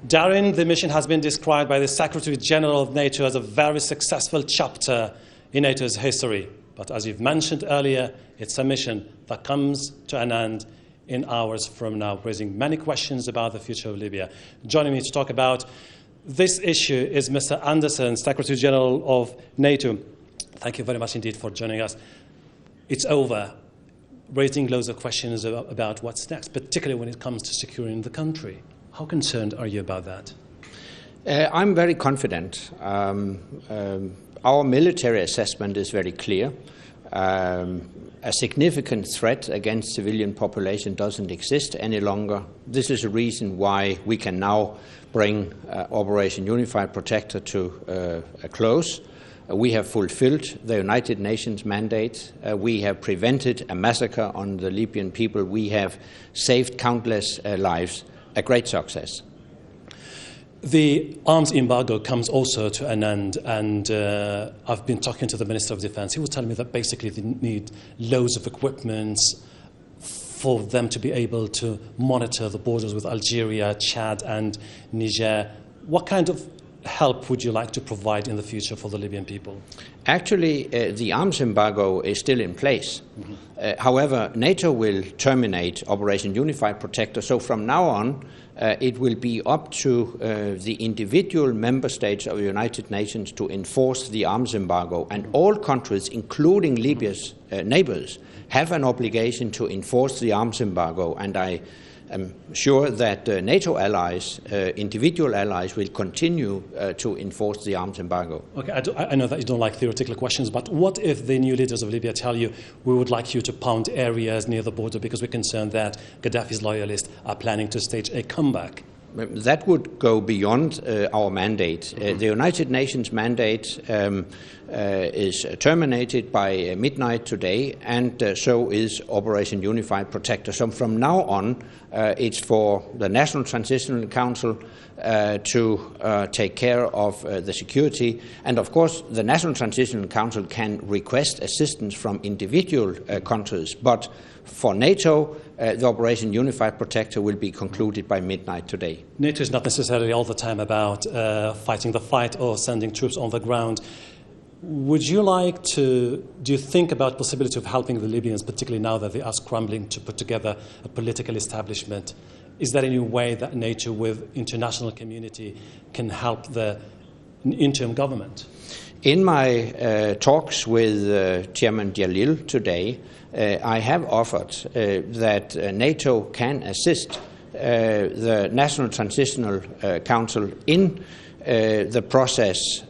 Darren, the mission has been described by the Secretary General of NATO as a very successful chapter in NATO's history. But as you've mentioned earlier, it's a mission that comes to an end in hours from now, raising many questions about the future of Libya. Joining me to talk about this issue is Mr. Anderson, Secretary General of NATO. Thank you very much indeed for joining us. It's over, raising loads of questions about what's next, particularly when it comes to securing the country. How concerned are you about that? I'm very confident. Our military assessment is very clear. A significant threat against civilian population doesn't exist any longer. This is a reason why we can now bring Operation Unified Protector to a close. We have fulfilled the United Nations mandate. We have prevented a massacre on the Libyan people. We have saved countless lives. A great success. The arms embargo comes also to an end, and I've been talking to the Minister of Defense. He was telling me that basically they need loads of equipment for them to be able to monitor the borders with Algeria, Chad and Niger. What kind of help would you like to provide in the future for the Libyan people? Actually, the arms embargo is still in place. However, NATO will terminate Operation Unified Protector, so from now on it will be up to the individual member states of the United Nations to enforce the arms embargo, and all countries, including Libya's neighbors, have an obligation to enforce the arms embargo, and I am sure that NATO allies, individual allies, will continue to enforce the arms embargo. Okay, I know that you don't like theoretical questions, but what if the new leaders of Libya tell you, we would like you to pound areas near the border because we're concerned that Gaddafi's loyalists are planning to stage a comeback? That would go beyond our mandate. The United Nations mandate is terminated by midnight today, and so is Operation Unified Protector. So from now on, it's for the National Transitional Council to take care of the security. And of course, the National Transitional Council can request assistance from individual countries, but for NATO, the Operation Unified Protector will be concluded by midnight today. NATO is not necessarily all the time about fighting the fight or sending troops on the ground. Would you like to, do you think about the possibility of helping the Libyans, particularly now that they are scrambling to put together a political establishment? Is there any way that NATO with international community can help the interim government? In my talks with Chairman Jalil today, I have offered that NATO can assist the National Transitional Council in the process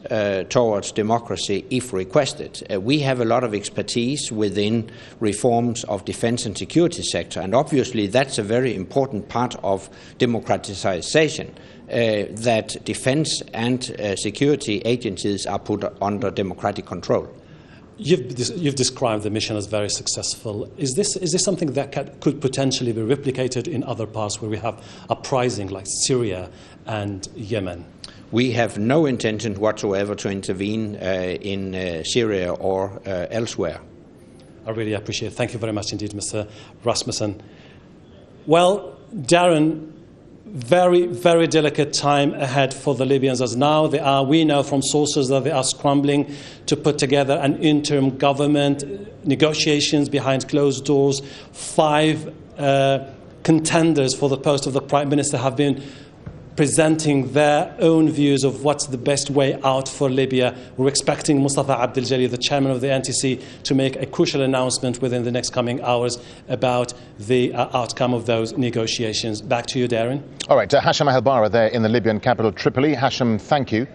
towards democracy if requested. We have a lot of expertise within reforms of defense and security sector, and obviously that's a very important part of democratization, that defense and security agencies are put under democratic control. You've described the mission as very successful. Is this something that could potentially be replicated in other parts where we have uprising like Syria and Yemen? We have no intention whatsoever to intervene in Syria or elsewhere. I really appreciate it. Thank you very much indeed, Mr. Rasmussen. Well, Darren, very, very delicate time ahead for the Libyans, as now we know from sources that they are scrambling to put together an interim government, negotiations behind closed doors. 5 contenders for the post of the Prime Minister have been presenting their own views of what's the best way out for Libya. We're expecting Mustafa Abdel Jalil, the chairman of the NTC, to make a crucial announcement within the next coming hours about the outcome of those negotiations. Back to you, Darren. All right, Hasham Al-Bara there in the Libyan capital, Tripoli. Hasham, thank you.